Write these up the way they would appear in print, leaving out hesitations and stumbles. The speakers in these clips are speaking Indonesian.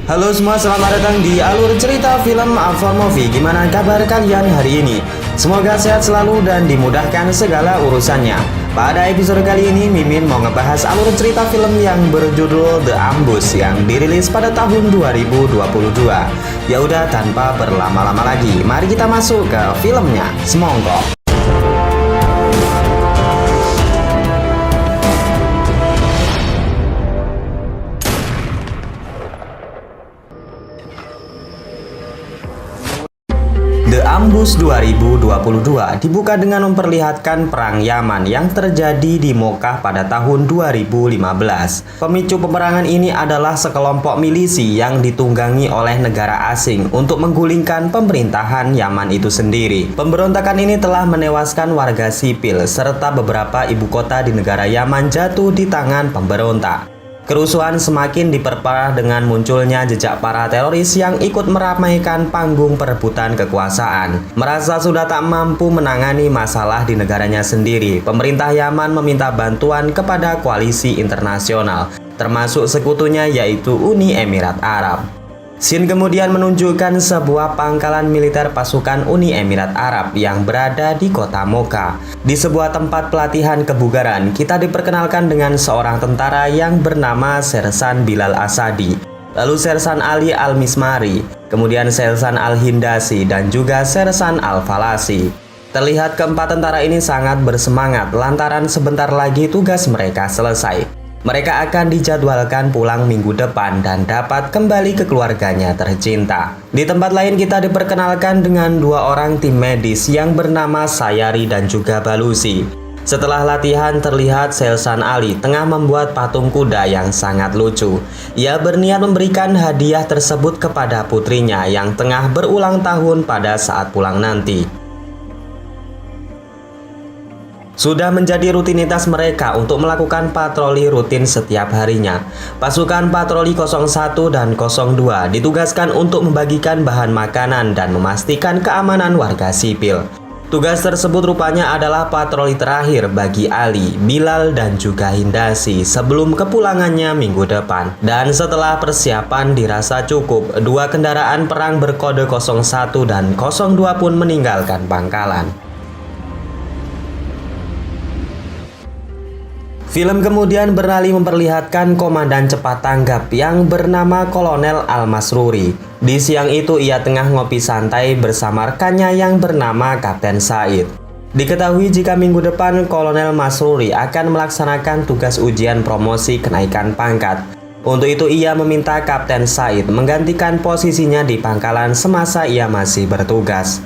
Halo semua, selamat datang di Alur Cerita Film Alfor Movie. Gimana kabar kalian hari ini? Semoga sehat selalu dan dimudahkan segala urusannya. Pada episode kali ini, Mimin mau ngebahas alur cerita film yang berjudul The Ambush yang dirilis pada tahun 2022. Ya udah, tanpa berlama-lama lagi, mari kita masuk ke filmnya. Semongko. The Ambush 2022 dibuka dengan memperlihatkan perang Yaman yang terjadi di Mokkah pada tahun 2015. Pemicu peperangan ini adalah sekelompok milisi yang ditunggangi oleh negara asing untuk menggulingkan pemerintahan Yaman itu sendiri. Pemberontakan ini telah menewaskan warga sipil serta beberapa ibu kota di negara Yaman jatuh di tangan pemberontak. Kerusuhan semakin diperparah dengan munculnya jejak para teroris yang ikut meramaikan panggung perebutan kekuasaan. Merasa sudah tak mampu menangani masalah di negaranya sendiri, pemerintah Yaman meminta bantuan kepada koalisi internasional, termasuk sekutunya yaitu Uni Emirat Arab. Scene kemudian menunjukkan sebuah pangkalan militer pasukan Uni Emirat Arab yang berada di kota Mokkah. Di sebuah tempat pelatihan kebugaran, kita diperkenalkan dengan seorang tentara yang bernama Sersan Bilal Asadi, lalu Sersan Ali Al-Mismari, kemudian Sersan Al-Hindasi, dan juga Sersan Al-Falasi. Terlihat keempat tentara ini sangat bersemangat lantaran sebentar lagi tugas mereka selesai. Mereka akan dijadwalkan pulang minggu depan dan dapat kembali ke keluarganya tercinta. Di tempat lain kita diperkenalkan dengan dua orang tim medis yang bernama Sayari dan juga Balusi. Setelah latihan terlihat Sersan Ali tengah membuat patung kuda yang sangat lucu. Ia berniat memberikan hadiah tersebut kepada putrinya yang tengah berulang tahun pada saat pulang nanti. Sudah menjadi rutinitas mereka untuk melakukan patroli rutin setiap harinya. Pasukan patroli 01 dan 02 ditugaskan untuk membagikan bahan makanan dan memastikan keamanan warga sipil. Tugas tersebut rupanya adalah patroli terakhir bagi Ali, Bilal, dan juga Hindasi sebelum kepulangannya minggu depan. Dan setelah persiapan dirasa cukup, dua kendaraan perang berkode 01 dan 02 pun meninggalkan pangkalan. Film kemudian beralih memperlihatkan komandan cepat tanggap yang bernama Kolonel Al-Masruri. Di siang itu ia tengah ngopi santai bersama rekannya yang bernama Kapten Said. Diketahui jika minggu depan Kolonel Masruri akan melaksanakan tugas ujian promosi kenaikan pangkat. Untuk itu ia meminta Kapten Said menggantikan posisinya di pangkalan semasa ia masih bertugas.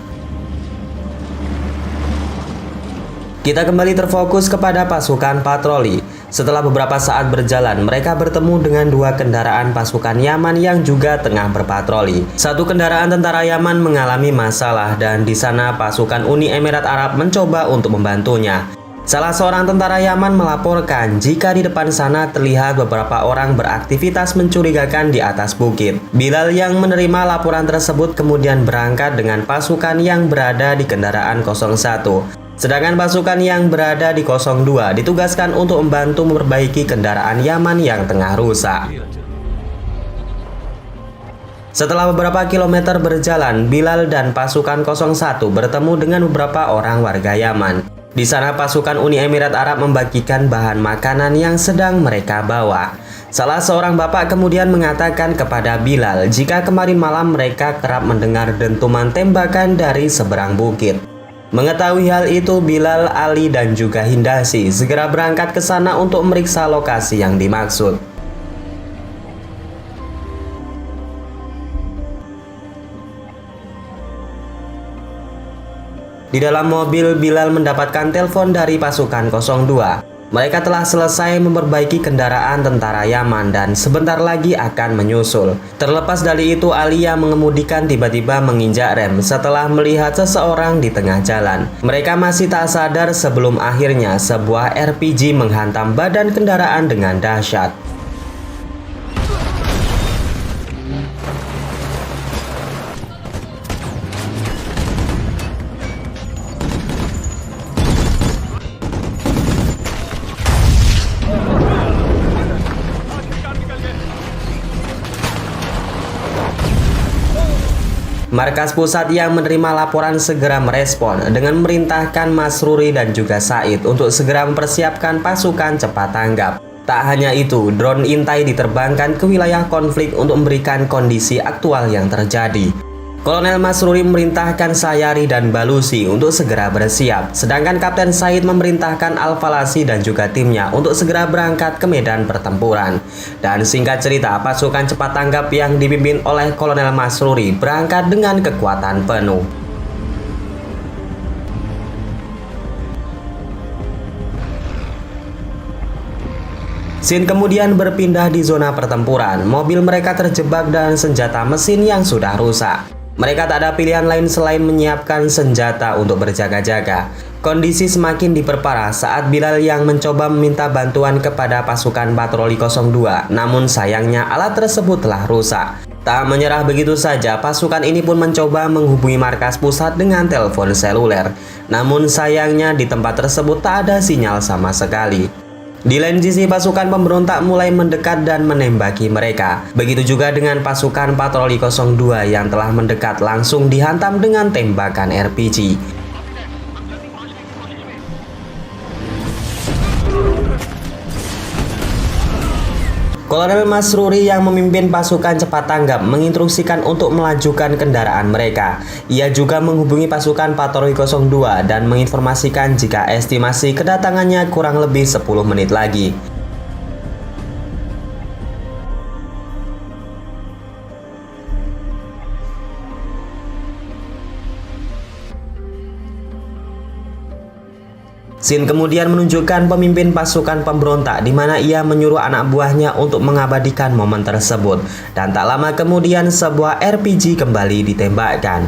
Kita kembali terfokus kepada pasukan patroli. Setelah beberapa saat berjalan, mereka bertemu dengan dua kendaraan pasukan Yaman yang juga tengah berpatroli. Satu kendaraan tentara Yaman mengalami masalah dan di sana pasukan Uni Emirat Arab mencoba untuk membantunya. Salah seorang tentara Yaman melaporkan jika di depan sana terlihat beberapa orang beraktivitas mencurigakan di atas bukit. Bilal yang menerima laporan tersebut kemudian berangkat dengan pasukan yang berada di kendaraan 01. Sedangkan pasukan yang berada di 02 ditugaskan untuk membantu memperbaiki kendaraan Yaman yang tengah rusak. Setelah beberapa kilometer berjalan, Bilal dan pasukan 01 bertemu dengan beberapa orang warga Yaman. Di sana pasukan Uni Emirat Arab membagikan bahan makanan yang sedang mereka bawa. Salah seorang bapak kemudian mengatakan kepada Bilal jika kemarin malam mereka kerap mendengar dentuman tembakan dari seberang bukit. Mengetahui hal itu, Bilal, Ali, dan juga Hindasi segera berangkat ke sana untuk memeriksa lokasi yang dimaksud. Di dalam mobil, Bilal mendapatkan telepon dari pasukan 02. Mereka telah selesai memperbaiki kendaraan tentara Yaman dan sebentar lagi akan menyusul. Terlepas dari itu, Ali yang mengemudikan tiba-tiba menginjak rem setelah melihat seseorang di tengah jalan. Mereka masih tak sadar sebelum akhirnya sebuah RPG menghantam badan kendaraan dengan dahsyat. Markas Pusat yang menerima laporan segera merespon dengan memerintahkan Mas Ruri dan juga Said untuk segera mempersiapkan pasukan cepat tanggap. Tak hanya itu, drone intai diterbangkan ke wilayah konflik untuk memberikan kondisi aktual yang terjadi. Kolonel Mas Ruri memerintahkan Sayari dan Balusi untuk segera bersiap, sedangkan Kapten Said memerintahkan Alfalasi dan juga timnya untuk segera berangkat ke medan pertempuran. Dan singkat cerita, pasukan cepat tanggap yang dipimpin oleh Kolonel Mas Ruri berangkat dengan kekuatan penuh. Scene kemudian berpindah di zona pertempuran. Mobil mereka terjebak dan senjata mesin yang sudah rusak. Mereka tak ada pilihan lain selain menyiapkan senjata untuk berjaga-jaga. Kondisi semakin diperparah saat Bilal yang mencoba meminta bantuan kepada pasukan patroli 02. Namun sayangnya alat tersebut telah rusak. Tak menyerah begitu saja, pasukan ini pun mencoba menghubungi markas pusat dengan telepon seluler. Namun sayangnya di tempat tersebut tak ada sinyal sama sekali. Di lain sisi, pasukan pemberontak mulai mendekat dan menembaki mereka. Begitu juga dengan pasukan patroli 02 yang telah mendekat langsung dihantam dengan tembakan RPG. Kolonel Mas Ruri yang memimpin pasukan cepat tanggap menginstruksikan untuk melajukan kendaraan mereka. Ia juga menghubungi pasukan patroli 02 dan menginformasikan jika estimasi kedatangannya kurang lebih 10 menit lagi. Scene kemudian menunjukkan pemimpin pasukan pemberontak di mana ia menyuruh anak buahnya untuk mengabadikan momen tersebut. Dan tak lama kemudian sebuah RPG kembali ditembakkan.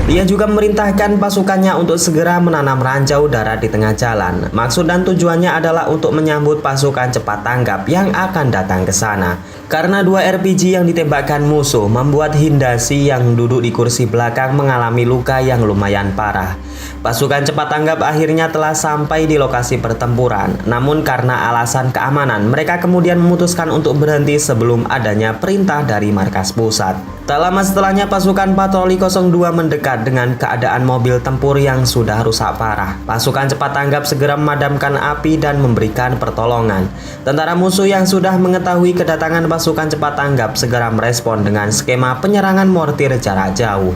Ia juga memerintahkan pasukannya untuk segera menanam ranjau darat di tengah jalan. Maksud dan tujuannya adalah untuk menyambut pasukan cepat tanggap yang akan datang ke sana. Karena dua RPG yang ditembakkan musuh membuat Hindasi yang duduk di kursi belakang mengalami luka yang lumayan parah. Pasukan cepat tanggap akhirnya telah sampai di lokasi pertempuran. Namun karena alasan keamanan, mereka kemudian memutuskan untuk berhenti sebelum adanya perintah dari markas pusat. Tak lama setelahnya, pasukan patroli 02 mendekat dengan keadaan mobil tempur yang sudah rusak parah. Pasukan cepat tanggap segera memadamkan api dan memberikan pertolongan. Tentara musuh yang sudah mengetahui kedatangan pasukan cepat tanggap segera merespon dengan skema penyerangan mortir jarak jauh.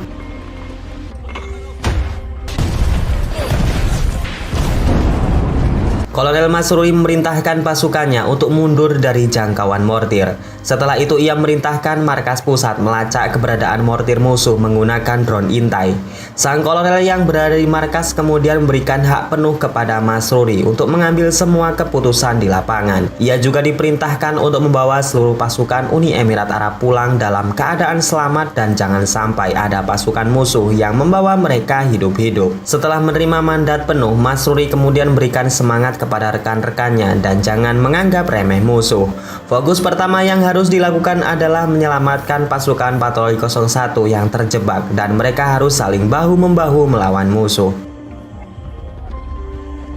Kolonel Mas Ruri memerintahkan pasukannya untuk mundur dari jangkauan mortir. Setelah itu ia memerintahkan markas pusat melacak keberadaan mortir musuh menggunakan drone intai. Sang kolonel yang berada di markas kemudian memberikan hak penuh kepada Mas Ruri untuk mengambil semua keputusan di lapangan. Ia juga diperintahkan untuk membawa seluruh pasukan Uni Emirat Arab pulang dalam keadaan selamat dan jangan sampai ada pasukan musuh yang membawa mereka hidup-hidup. Setelah menerima mandat penuh, Mas Ruri kemudian memberikan semangat kepada rekan-rekannya dan jangan menganggap remeh musuh. Fokus pertama yang harus dilakukan adalah menyelamatkan pasukan patroli 01 yang terjebak dan mereka harus saling bahu-membahu melawan musuh.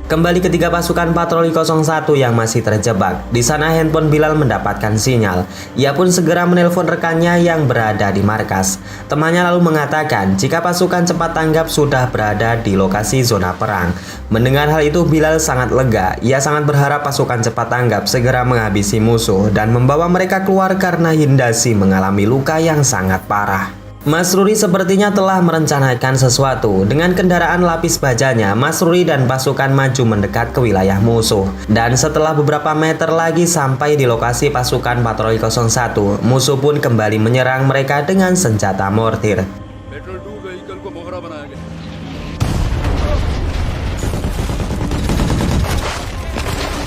Kembali ketiga pasukan patroli 01 yang masih terjebak. Di sana handphone Bilal mendapatkan sinyal. Ia pun segera menelpon rekannya yang berada di markas. Temannya lalu mengatakan jika pasukan cepat tanggap sudah berada di lokasi zona perang. Mendengar hal itu, Bilal sangat lega. Ia sangat berharap pasukan cepat tanggap segera menghabisi musuh dan membawa mereka keluar karena Hindasi mengalami luka yang sangat parah. Mas Ruri sepertinya telah merencanakan sesuatu. Dengan kendaraan lapis bajanya, Mas Ruri dan pasukan maju mendekat ke wilayah musuh. Dan setelah beberapa meter lagi sampai di lokasi pasukan patroli 01, musuh pun kembali menyerang mereka dengan senjata mortir.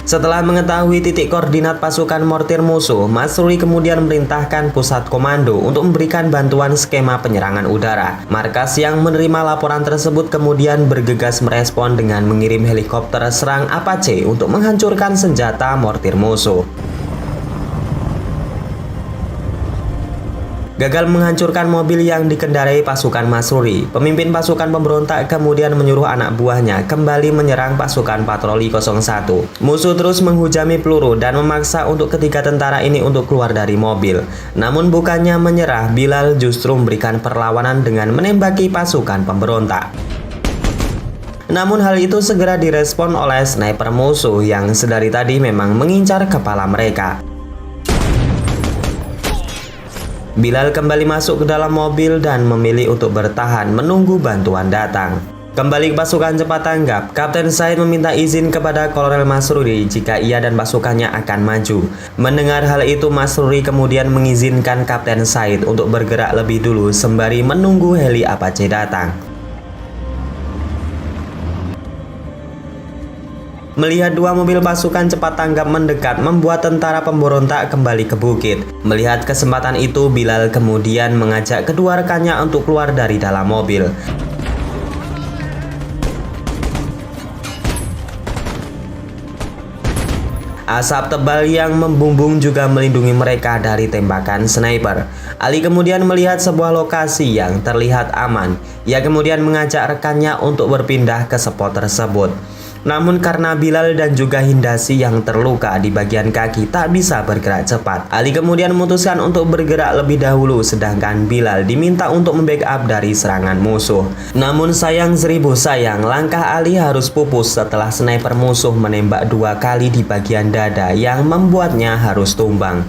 Setelah mengetahui titik koordinat pasukan mortir musuh, Mas Ruri kemudian memerintahkan pusat komando untuk memberikan bantuan skema penyerangan udara. Markas yang menerima laporan tersebut kemudian bergegas merespon dengan mengirim helikopter serang Apache untuk menghancurkan senjata mortir musuh. gagal menghancurkan mobil yang dikendarai pasukan Masruri. Pemimpin pasukan pemberontak kemudian menyuruh anak buahnya kembali menyerang pasukan patroli 01. Musuh terus menghujami peluru dan memaksa untuk ketiga tentara ini untuk keluar dari mobil. Namun bukannya menyerah, Bilal justru memberikan perlawanan dengan menembaki pasukan pemberontak. Namun hal itu segera direspon oleh sniper musuh yang sedari tadi memang mengincar kepala mereka. Bilal kembali masuk ke dalam mobil dan memilih untuk bertahan menunggu bantuan datang. Kembali ke pasukan cepat tanggap, Kapten Said meminta izin kepada Kolonel Masruri jika ia dan pasukannya akan maju. Mendengar hal itu, Masruri kemudian mengizinkan Kapten Said untuk bergerak lebih dulu sembari menunggu heli Apache datang. Melihat dua mobil pasukan cepat tanggap mendekat membuat tentara pemberontak kembali ke bukit. Melihat kesempatan itu, Bilal kemudian mengajak kedua rekannya untuk keluar dari dalam mobil. Asap tebal yang membumbung juga melindungi mereka dari tembakan sniper. Ali kemudian melihat sebuah lokasi yang terlihat aman. Ia kemudian mengajak rekannya untuk berpindah ke spot tersebut. Namun karena Bilal dan juga Hindasi yang terluka di bagian kaki tak bisa bergerak cepat, Ali kemudian memutuskan untuk bergerak lebih dahulu, sedangkan Bilal diminta untuk membackup dari serangan musuh. Namun sayang seribu sayang, langkah Ali harus pupus setelah sniper musuh menembak 2 kali di bagian dada yang membuatnya harus tumbang.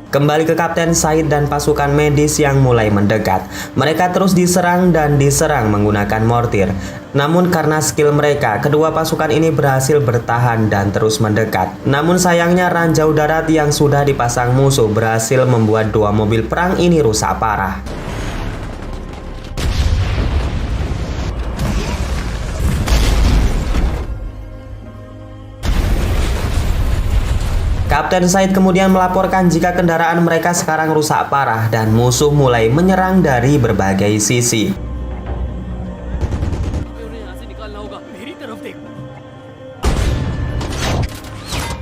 Kembali ke Kapten Said dan pasukan medis yang mulai mendekat. Mereka terus diserang dan diserang menggunakan mortir. Namun karena skill mereka, kedua pasukan ini berhasil bertahan dan terus mendekat. Namun sayangnya ranjau darat yang sudah dipasang musuh berhasil membuat 2 mobil perang ini rusak parah. Kapten Said kemudian melaporkan jika kendaraan mereka sekarang rusak parah dan musuh mulai menyerang dari berbagai sisi.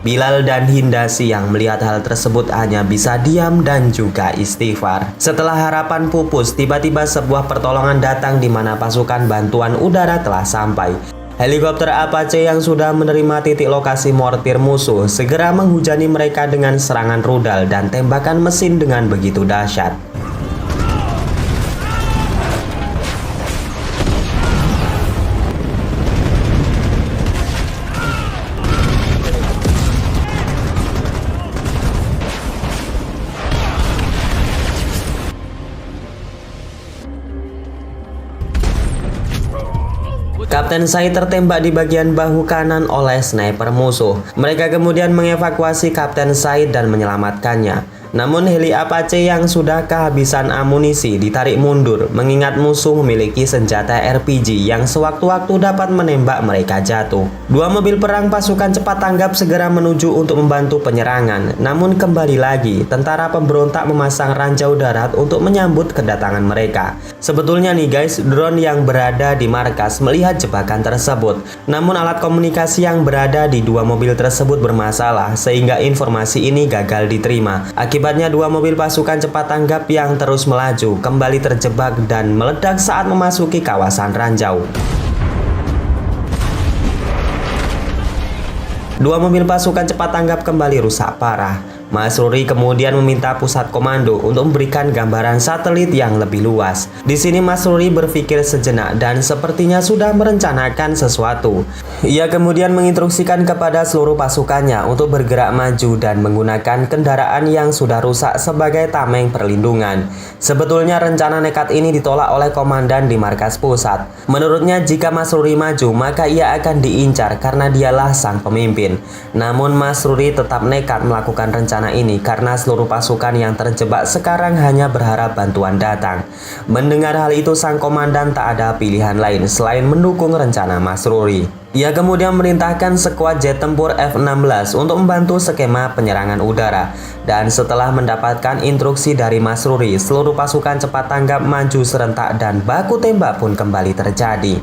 Bilal dan Hindasi yang melihat hal tersebut hanya bisa diam dan juga istighfar. Setelah harapan pupus, tiba-tiba sebuah pertolongan datang di mana pasukan bantuan udara telah sampai. Helikopter Apache yang sudah menerima titik lokasi mortir musuh segera menghujani mereka dengan serangan rudal dan tembakan mesin dengan begitu dahsyat. Kapten Said tertembak di bagian bahu kanan oleh sniper musuh. Mereka kemudian mengevakuasi Kapten Said dan menyelamatkannya. Namun heli Apache yang sudah kehabisan amunisi ditarik mundur mengingat musuh memiliki senjata RPG yang sewaktu-waktu dapat menembak mereka jatuh. 2 mobil perang pasukan cepat tanggap segera menuju untuk membantu penyerangan. Namun kembali lagi, tentara pemberontak memasang ranjau darat untuk menyambut kedatangan mereka. Sebetulnya nih guys, drone yang berada di markas melihat jebakan tersebut. Namun alat komunikasi yang berada di 2 mobil tersebut bermasalah sehingga informasi ini gagal diterima. Akibatnya 2 mobil pasukan cepat tanggap yang terus melaju kembali terjebak dan meledak saat memasuki kawasan ranjau. 2 mobil pasukan cepat tanggap kembali rusak parah. Masruri kemudian meminta pusat komando untuk memberikan gambaran satelit yang lebih luas. Di sini Masruri berpikir sejenak dan sepertinya sudah merencanakan sesuatu. Ia kemudian menginstruksikan kepada seluruh pasukannya untuk bergerak maju dan menggunakan kendaraan yang sudah rusak sebagai tameng perlindungan. Sebetulnya rencana nekat ini ditolak oleh komandan di markas pusat. Menurutnya jika Masruri maju maka ia akan diincar karena dialah sang pemimpin. Namun Masruri tetap nekat melakukan rencana ini karena seluruh pasukan yang terjebak sekarang hanya berharap bantuan datang. Mendengar hal itu sang komandan tak ada pilihan lain selain mendukung rencana Masruri. Ia kemudian merintahkan skuad jet tempur F-16 untuk membantu skema penyerangan udara. Dan setelah mendapatkan instruksi dari Masruri, seluruh pasukan cepat tanggap maju serentak dan baku tembak pun kembali terjadi.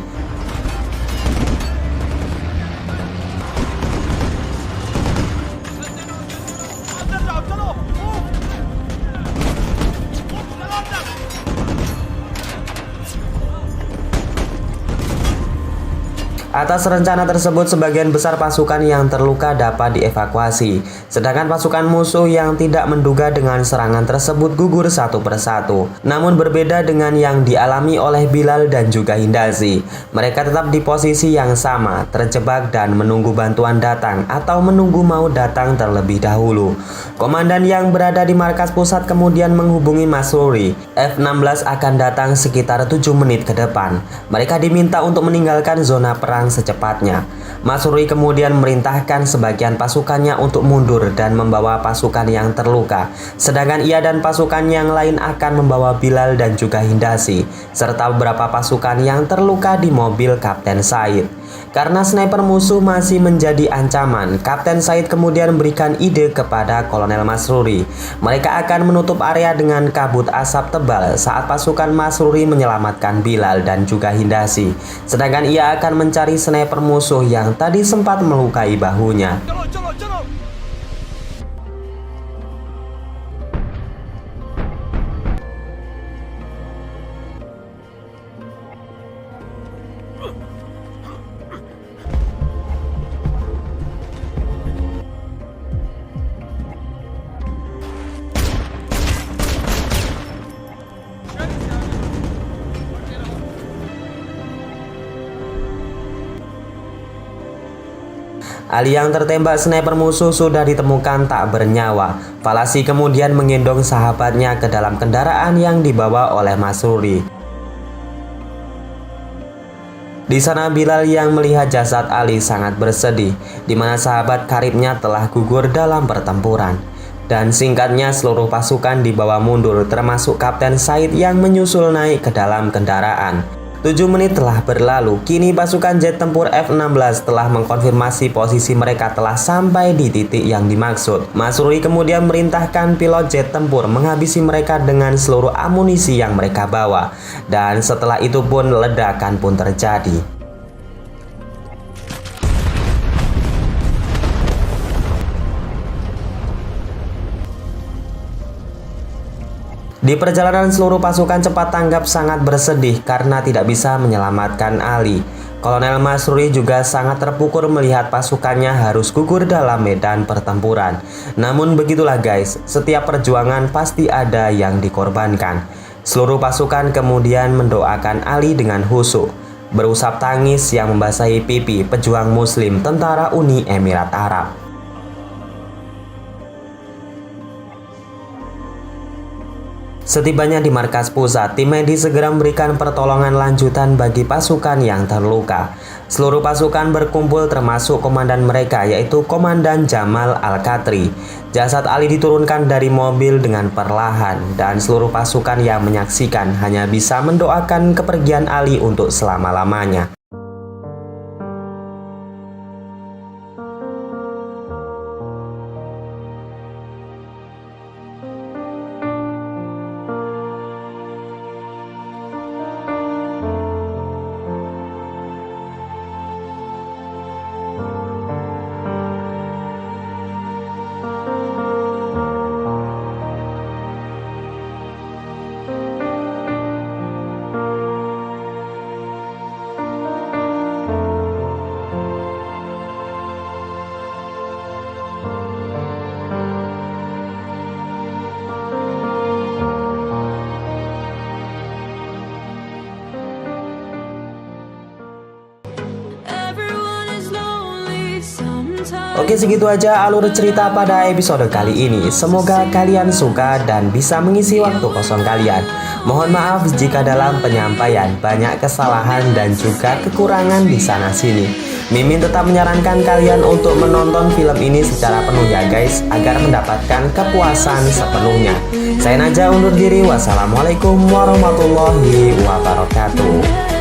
Atas rencana tersebut, sebagian besar pasukan yang terluka dapat dievakuasi, sedangkan pasukan musuh yang tidak menduga dengan serangan tersebut gugur satu persatu. Namun berbeda dengan yang dialami oleh Bilal dan juga Hindasi, mereka tetap di posisi yang sama, terjebak dan menunggu bantuan datang atau menunggu mau datang terlebih dahulu. Komandan yang berada di markas pusat kemudian menghubungi Masruri. F-16 akan datang sekitar 7 menit ke depan. Mereka diminta untuk meninggalkan zona perang secepatnya. Masruri kemudian merintahkan sebagian pasukannya untuk mundur dan membawa pasukan yang terluka, sedangkan ia dan pasukan yang lain akan membawa Bilal dan juga Hindasi, serta beberapa pasukan yang terluka di mobil Kapten Said. Karena sniper musuh masih menjadi ancaman, Kapten Said kemudian memberikan ide kepada Kolonel Masruri. Mereka akan menutup area dengan kabut asap tebal saat pasukan Masruri menyelamatkan Bilal dan juga Hindasi, sedangkan ia akan mencari sniper musuh yang tadi sempat melukai bahunya. Ali yang tertembak sniper musuh sudah ditemukan tak bernyawa. Falasi kemudian menggendong sahabatnya ke dalam kendaraan yang dibawa oleh Masruri. Di sana Bilal yang melihat jasad Ali sangat bersedih, di mana sahabat karibnya telah gugur dalam pertempuran. Dan singkatnya seluruh pasukan dibawa mundur, termasuk Kapten Said yang menyusul naik ke dalam kendaraan. 7 menit telah berlalu, kini pasukan jet tempur F-16 telah mengkonfirmasi posisi mereka telah sampai di titik yang dimaksud. Masruri kemudian merintahkan pilot jet tempur menghabisi mereka dengan seluruh amunisi yang mereka bawa. Dan setelah itu pun ledakan pun terjadi. Di perjalanan seluruh pasukan cepat tanggap sangat bersedih karena tidak bisa menyelamatkan Ali. Kolonel Masruri juga sangat terpukul melihat pasukannya harus gugur dalam medan pertempuran. Namun begitulah guys, setiap perjuangan pasti ada yang dikorbankan. Seluruh pasukan kemudian mendoakan Ali dengan khusyuk, berusap tangis yang membasahi pipi pejuang muslim tentara Uni Emirat Arab. Setibanya di markas pusat, tim medis segera memberikan pertolongan lanjutan bagi pasukan yang terluka. Seluruh pasukan berkumpul termasuk komandan mereka, yaitu Komandan Jamal Al-Khatri. Jasad Ali diturunkan dari mobil dengan perlahan dan seluruh pasukan yang menyaksikan hanya bisa mendoakan kepergian Ali untuk selama-lamanya. Oke, segitu aja alur cerita pada episode kali ini. Semoga kalian suka dan bisa mengisi waktu kosong kalian. Mohon maaf jika dalam penyampaian banyak kesalahan dan juga kekurangan di sana sini. Mimin tetap menyarankan kalian untuk menonton film ini secara penuh ya guys, agar mendapatkan kepuasan sepenuhnya. Saya Naja undur diri. Wassalamualaikum warahmatullahi wabarakatuh.